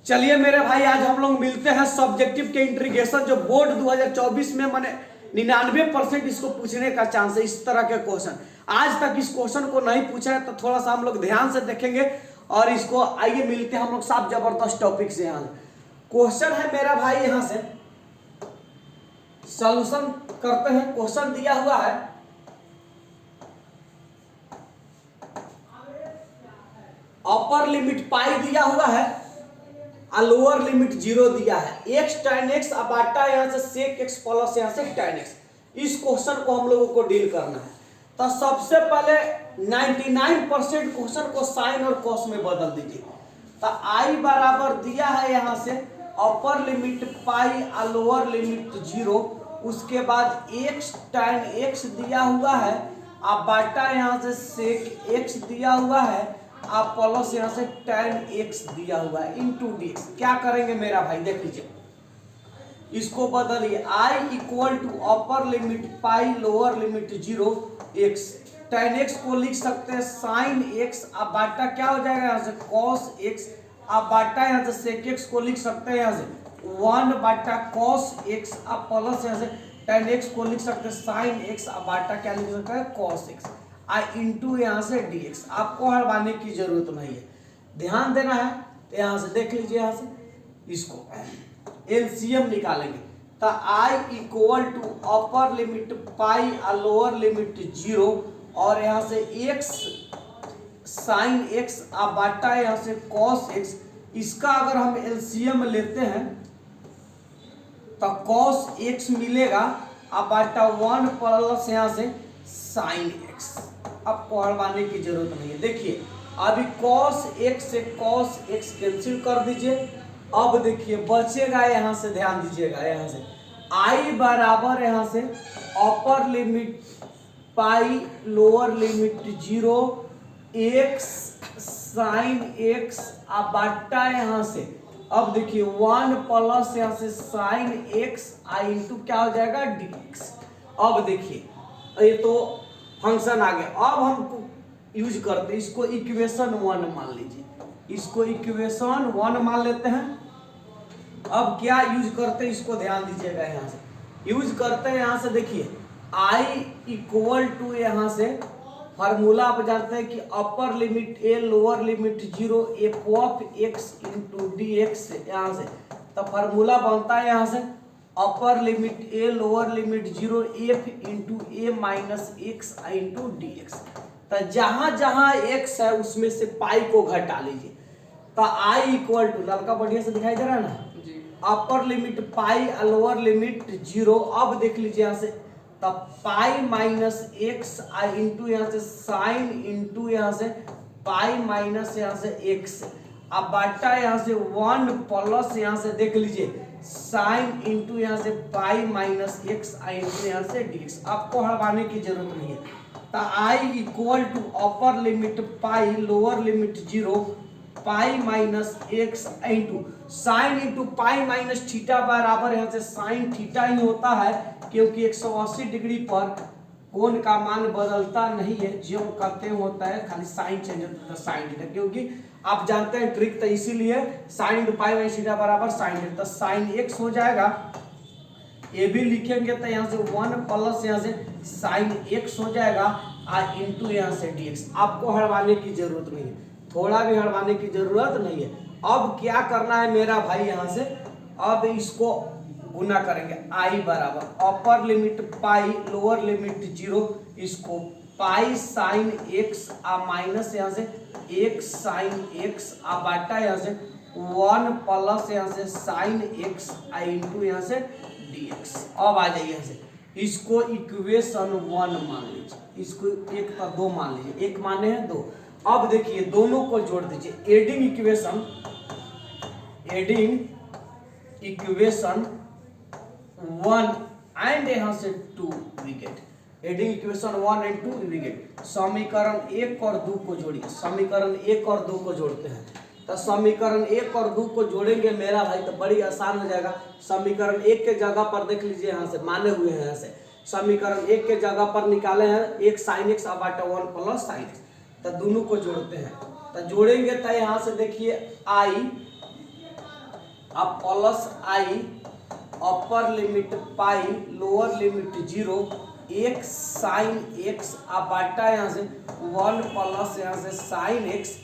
चलिए मेरे भाई, आज हम लोग मिलते हैं सब्जेक्टिव के इंटीग्रेशन जो बोर्ड 2024 में मैंने 99% इसको पूछने का चांस है। इस तरह के क्वेश्चन आज तक इस क्वेश्चन को नहीं पूछा है, तो थोड़ा सा हम लोग ध्यान से देखेंगे और इसको आइए मिलते हैं हम लोग साफ जबरदस्त टॉपिक से। यहाँ क्वेश्चन है मेरा भाई, यहाँ से सॉल्यूशन करते हैं। क्वेश्चन दिया हुआ है, अपर लिमिट पाई दिया हुआ है और लोअर लिमिट 0 दिया है। x tan x अबाटा यहाँ से sec x प्लस यहाँ से tan x। इस क्वेश्चन को हम लोगों को डील करना है। तो सबसे पहले 99% क्वेश्चन को साइन और कॉस में बदल दीजिए। तो i बराबर दिया है यहाँ से अपर लिमिट पाई और लोअर लिमिट 0, उसके बाद x tan x दिया हुआ है, अबाटा यहाँ से sec x दिया हुआ है, आप प्लस यहाँ से tan x दिया हुआ है इंटू dx। क्या करेंगे मेरा भाई, देख लीजिए, इसको बदलिए। i equal to upper limit pi lower limit 0 x, tan x को लिख सकते हैं साइन x, अब बाटा क्या हो जाएगा यहाँ से cos x, अब बाटा यहाँ से sec x को लिख सकते हैं यहाँ से 1 बाटा cos x, अब प्लस यहाँ से tan x को लिख सकते हैं साइन x, अब बाटा क्या लिख सकते हैं cos x, इंटू यहाँ से dx। आपको हड़वाने की जरूरत नहीं है, ध्यान देना है। तो यहाँ से देख लीजिए, यहाँ से इसको एलसीएम निकालेंगे। तो i equal to upper limit pi और लोअर लिमिट 0 और यहाँ से x साइन x और बाटा यहाँ से cos x। इसका अगर हम एलसीएम लेते हैं तो cos x मिलेगा, अब बाटा 1 प्लस यहाँ से साइन x। आपको हड़वाने की जरूरत नहीं है। देखिए अभी cos x से cos x कैंसिल कर दीजिए। अब देखिए बचेगा यहाँ से, ध्यान दीजिएगा, यहाँ से i बराबर यहाँ से upper limit pi lower limit 0 x sine x अब बाटा यहाँ से, अब देखिए 1 प्लस यहाँ से साइन x इंटू क्या हो जाएगा dx। अब देखिए ये तो फंक्शन आ गया। अब हम यूज करते हैं इसको इक्वेशन 1 मान लीजिए, इसको इक्वेशन 1 मान लेते हैं। अब क्या यूज करते हैं इसको ध्यान दीजिएगा, यहाँ से यूज करते हैं यहाँ से देखिए i इक्वल टू यहाँ से फार्मूला आप जानते हैं कि upper limit a lower limit 0 f of x into dx। यहाँ से तो फार्मूला बनता है यहाँ से upper limit a lower limit 0 f into a minus x into dx। तो जहां जहां x है उसमें से पाई को घटा लीजिए। तो i इक्वल टू, लड़का बढ़िया से दिखाई दे रहा है ना जी, अपर लिमिट पाई लोअर लिमिट 0। अब देख लीजिए यहाँ से, तो पाई माइनस x इंटू यहाँ से साइन इंटू यहाँ से पाई माइनस यहाँ से x, अब बाटा यहाँ से 1 प्लस यहाँ से देख लीजिए साइन इंटू यहाँ से पाई माइनस x इंटू यहाँ से dx। आपको हड़वाने की जरूरत नहीं है। तो i equal to upper limit pi lower limit 0 pi minus x into sine into pi minus theta बराबर यहाँ से साइन थीटा ही होता है, क्योंकि 180 डिग्री पर कोण का मान बदलता नहीं है, जो कहते होता है खाली साइन चेंज होता है साइन थीटा, क्योंकि आप जानते हैं ट्रिक। तो इसीलिए sign into pi minus theta बराबर साइन थीटा, तो साइन x हो जाएगा, ये भी लिखेंगे तो यहाँ से 1 प्लस यहाँ से साइन x हो जाएगा इंटू यहाँ से dx। आपको हड़वाने की जरूरत नहीं है, थोड़ा भी हड़वाने की जरूरत नहीं है। अब क्या करना है मेरा भाई, यहाँ से अब इसको गुना करेंगे। i बराबर अपर लिमिट पाई लोअर लिमिट 0, इसको पाई साइन x माइनस यहाँ से x साइन x बाटा यहाँ से 1 प्लस यहाँ से साइन x इंटू यहाँ से dx। अब आ जाइए यहाँ से, इसको इक्वेशन 1 मान लीजिए, इसको 1 का 2 मान लीजिए, 1 माने हैं 2। अब देखिए दोनों को जोड़ दीजिए, एडिंग इक्वेशन 1 एंड यहाँ से 2 we get, adding equation 1 and 2 we get. समीकरण 1 और 2 को जोड़िए, समीकरण 1 और 2 को जोड़ते हैं। तो समीकरण 1 और 2 को जोड़ेंगे मेरा भाई तो बड़ी आसान हो जाएगा। समीकरण 1 के जगह पर देख लीजिए, यहाँ से माने हुए हैं, यहाँ से समीकरण 1 के जगह पर निकाले हैं 1 साइन x बाटा 1 प्लस साइन x। तो दोनों को जोड़ते हैं, तो जोड़ेंगे तो यहाँ से देखिए i अब प्लस आई अपर लिमिट पाई लोअर लिमिट 0 एक साइन एक्स आ बाटा यहाँ से 1 प्लस यहाँ से साइन एक्स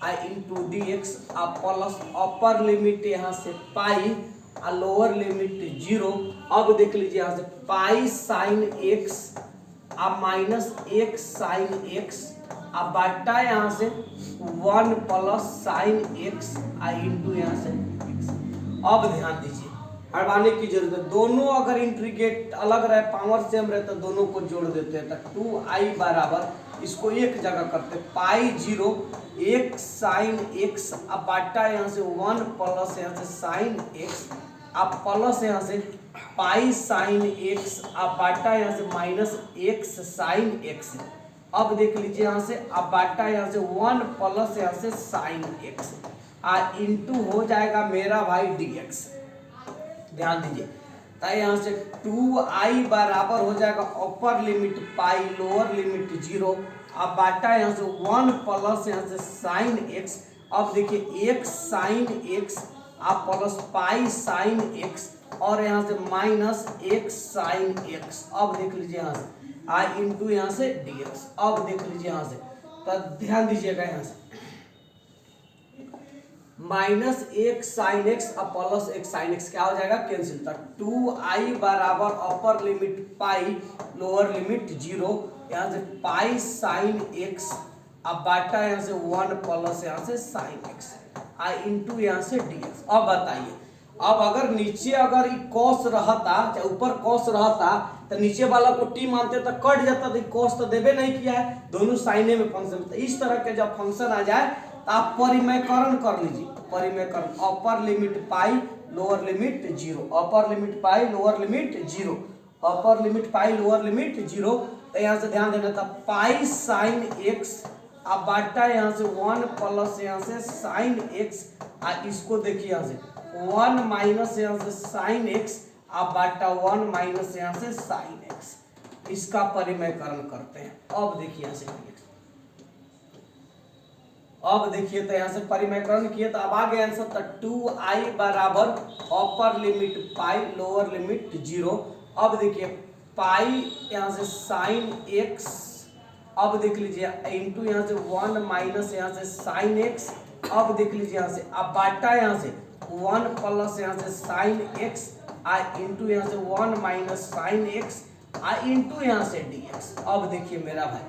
आ इंटू डी एक्स आ प्लस अपर लिमिट यहाँ से पाई आ लोअर लिमिट 0। अब देख लीजिए यहाँ से पाई साइन एक्स आ माइनस एक साइन एक्स आ बाटा यहाँ से 1 प्लस साइन एक्स आ इंटू यहाँ से एक्स। अब ध्यान दीजिए हटाने की जरूरत है, दोनों अगर इंटीग्रेट अलग रहे पावर सेम रहे तो दोनों को जोड़ देते हैं। तो 2i बराबर इसको एक जगह करते हैं पाई 0 एक साइन एक्स अब बाटा यहाँ से 1 प्लस यहाँ से साइन एक्स अब प्लस यहाँ से पाई साइन एक्स अब बाटा यहाँ से माइनस एक्स साइन एक्स। अब देख लीजिए यहाँ से अब बाटा यहाँ से 1 प्लस यहाँ से साइन एक्स आ इंटू हो जाएगा मेरा भाई dx। ध्यान दीजिए तो यहाँ से 2i बराबर हो जाएगा अपर लिमिट पाई लोअर लिमिट 0 अब बाटा यहाँ से 1 प्लस यहाँ से साइन एक्स। अब देखिए एक साइन एक्स अब प्लस पाई साइन एक्स और यहाँ से माइनस एक साइन एक्स। अब देख लीजिए यहाँ से आई इंटू यहाँ से dx। अब देख लीजिए यहाँ से तो ध्यान दीजिएगा यहाँ से माइनस एक साइन एक्स अब प्लस एक साइन एक्स क्या हो जाएगा कैंसिल। तो 2i बराबर अपर लिमिट पाई लोअर लिमिट 0 यहाँ से पाई साइन एक्स अब बाटा यहाँ से 1 प्लस यहाँ से साइन एक्स आई इंटू यहाँ से dx। अब बताइए अब अगर नीचे अगर कॉस रहता चाहे ऊपर कॉस रहता तो नीचे वाला को टी मानते तो कट जाता तो कॉस तो देवे नहीं किया है दोनों साइने में फंक्शन। तो इस तरह के जब फंक्शन आ जाए तो आप परिमेयकरण कर लीजिए। परिमेयकरण अपर लिमिट पाई लोअर लिमिट 0 अपर लिमिट पाई लोअर लिमिट 0 अपर लिमिट पाई लोअर लिमिट 0। तो यहाँ से ध्यान देना था पाई साइन एक्स अब बाटा यहाँ से 1 प्लस यहाँ से साइन एक्स इसको देखिए यहाँ से 1 माइनस यहाँ से साइन एक्स अब बाटा 1 माइनस यहाँ से साइन एक्स इसका परिमेयकरण करते हैं। अब देखिए यहाँ से अब देखिए तो यहाँ से परिमेयकरण किए तो अब आ गया आंसर। तो 2i बराबर अपर लिमिट पाई लोअर लिमिट 0। अब देखिए पाई यहाँ से साइन एक्स अब देख लीजिए इंटू यहाँ से 1 माइनस यहाँ से साइन एक्स। अब देख लीजिए यहाँ से अब बाटा यहाँ से 1 प्लस यहाँ से साइन एक्स इंटू यहाँ से 1 माइनस साइन एक्स इंटू यहाँ से dx। अब देखिए मेरा भाई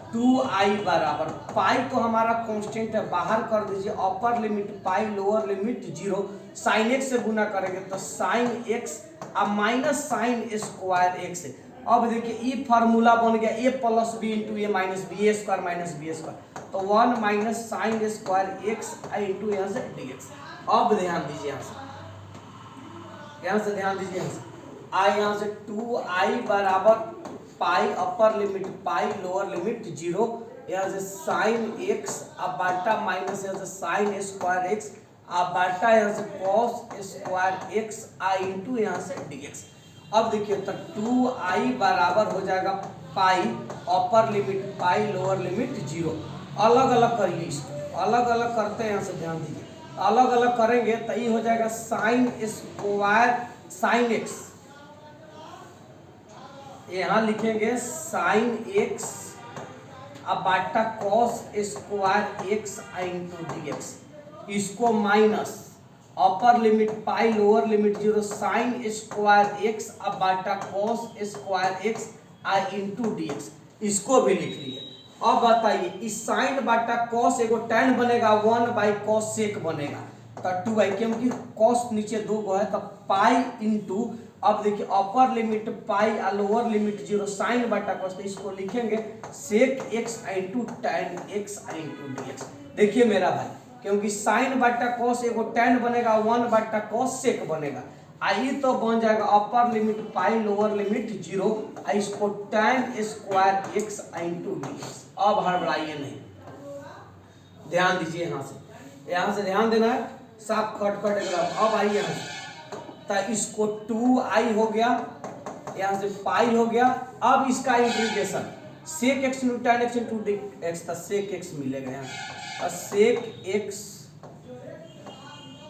2i बराबर पाई तो हमारा कांस्टेंट है बाहर कर दीजिए अपर limit pi lower limit 0 sine x से गुना करेंगे तो साइन एक्स अब माइनस साइन स्क्वायर एक्स। अब देखिए ये फार्मूला बन गया ए प्लस बी इंटू ए माइनस बी ए स्क्वायर माइनस बी स्क्वायर तो 1 minus sign square x into यहाँ से dx। अब ध्यान दीजिए यहाँ से ध्यान दीजिए यहाँ से 2i बराबर पाई अपर लिमिट पाई लोअर लिमिट 0 यहाँ से साइन एक्स अब बाटा माइनस यहाँ से साइन स्क्वायर एक्स अब बाटा यहाँ से कॉस स्क्वायर एक्स इंटू यहाँ से dx। अब देखिए तो 2i बराबर हो जाएगा पाई अपर लिमिट पाई लोअर लिमिट 0। अलग अलग करिए इसको अलग अलग करते हैं यहाँ से ध्यान दीजिए अलग अलग करेंगे तो ये हो जाएगा साइन स्क्वायर साइन एक्स यहाँ लिखेंगे साइन एक्स अब बाटा cos square x into dx। इसको minus upper limit pi lower limit 0 sine square x अब बाटा cos square x into dx। इसको भी लिख लिए। अब बताइए इस साइन बाटा कॉस एगो tan बनेगा 1 बाई कॉस सेक बनेगा तो 2i क्योंकि कॉस नीचे 2 गो है तो पाई इंटू अब देखिए upper limit pi lower limit 0 sine बाटा कॉस तो इसको लिखेंगे sec x into tan x into dx। देखिए मेरा भाई क्योंकि साइन बाटा कॉस एगो tan बनेगा 1 बाटा कॉस सेक बनेगा आई तो बन जाएगा अपर लिमिट पाई लोअर लिमिट 0 इसको tan square x into dx। अब हड़बड़ाइए नहीं ध्यान दीजिए यहाँ से ध्यान देना है साफ कट कट एकदम। अब आइए यहाँ से तो इसको 2i हो गया यहाँ से पाई हो गया। अब इसका integration sec x into tan x into dx था सेक एक्स मिलेगा यहाँ तो sec x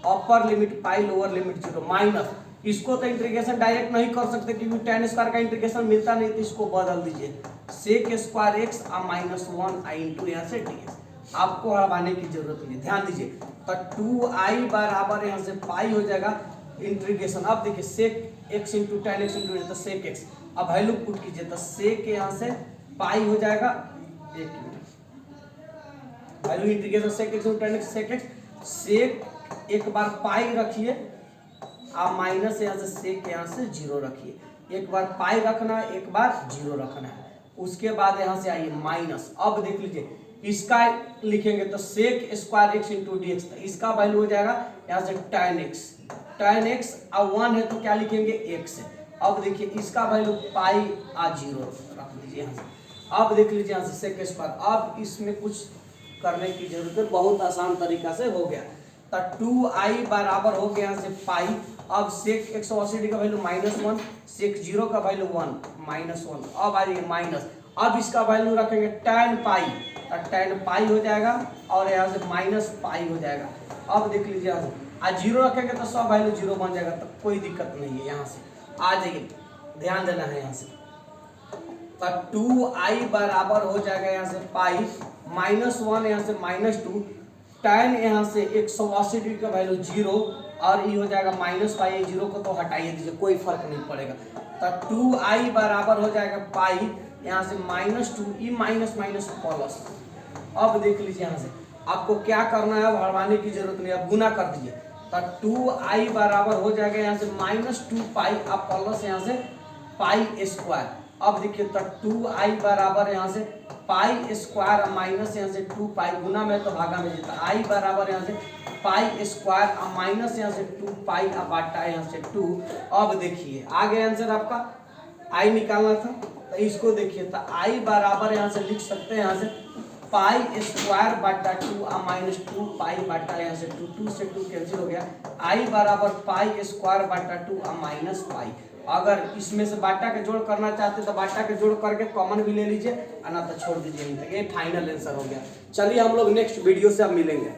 upper limit pi lower limit 0 minus, इसको तो इंटीग्रेशन डायरेक्ट नहीं कर सकते क्योंकि tan स्क्वायर का इंटीग्रेशन मिलता नहीं, तो इसको बदल दीजिए sec स्क्वायर x -1 इंटू यहाँ से dx। आपको हटाने की जरूरत नहीं, ध्यान दीजिए। तो 2i बराबर यहाँ से पाई हो जाएगा इंटीग्रेशन। अब देखिए sec x into tan x into तो sec x, अब वैल्यू पुट कीजिए तो sec यहाँ से पाई हो जाएगा, एक minute, value integration sec x into tan x sec x, sec एक बार पाई रखिए, आप माइनस यहाँ से sec यहाँ से 0 रखिए, एक बार पाई रखना है, एक बार 0 रखना है, उसके बाद यहाँ से आइए माइनस। अब देख लीजिए इसका लिखेंगे तो sec square x into D x, इसका वैल्यू हो जाएगा यहाँ से tan x और 1 है तो क्या लिखेंगे x है। अब देखिए इसका वैल्यू पाई आ 0 रख दीजिए यहाँ से। अब देख लीजिए यहाँ से sec स्क्वायर, अब इसमें कुछ करने की जरूरत है, बहुत आसान तरीका से हो गया। तो 2i बराबर हो गया यहाँ से पाई, अब sec 180 का वैल्यू -1, sec 0 का वैल्यू 1 -1, अब आ जाइए माइनस, अब इसका वैल्यू रखेंगे tan पाई, तो tan पाई हो जाएगा और यहाँ से माइनस पाई हो जाएगा। अब देख लीजिए यहाँ से 0 रखेंगे तो सब वैल्यू 0 बन जाएगा, तो कोई दिक्कत नहीं है। यहाँ से आ जाइए, ध्यान देना है यहाँ से। तो 2i बराबर हो जाएगा यहाँ से पाई -1 यहाँ से -2, tan यहाँ से 180 डिग्री का वैल्यू 0 और ये हो जाएगा माइनस पाई, 0 को तो हटाइए दीजिए, कोई फर्क नहीं पड़ेगा। तो 2i बराबर हो जाएगा पाई यहाँ से -2 ई माइनस माइनस प्लस। अब देख लीजिए यहाँ से आपको क्या करना है, अब हटाने की जरूरत नहीं, अब गुना कर दीजिए। तो 2i बराबर हो जाएगा यहाँ से -2 पाई, अब प्लस यहाँ से पाई स्क्वायर। अब देखिए तो 2i बराबर यहाँ से पाई स्क्वायर माइनस यहाँ से 2 पाई, गुना में तो भागा में जीता, i बराबर यहाँ से पाई स्क्वायर माइनस यहाँ से 2 पाई बाटा यहाँ से 2। अब देखिए आगे आंसर आपका i निकालना था, तो इसको देखिए तो i बराबर यहाँ से लिख सकते हैं यहाँ से पाई स्क्वायर बाटा 2 -2 पाई बाटा यहाँ से 2 से 2 कैंसिल हो गया, i बराबर पाई स्क्वायर बाटा 2 माइनस पाई। अगर इसमें से बाटा के जोड़ करना चाहते तो बाटा के जोड़ करके कॉमन भी ले लीजिए, ना तो छोड़ दीजिए। ये फाइनल आंसर हो गया। चलिए हम लोग नेक्स्ट वीडियो से अब मिलेंगे।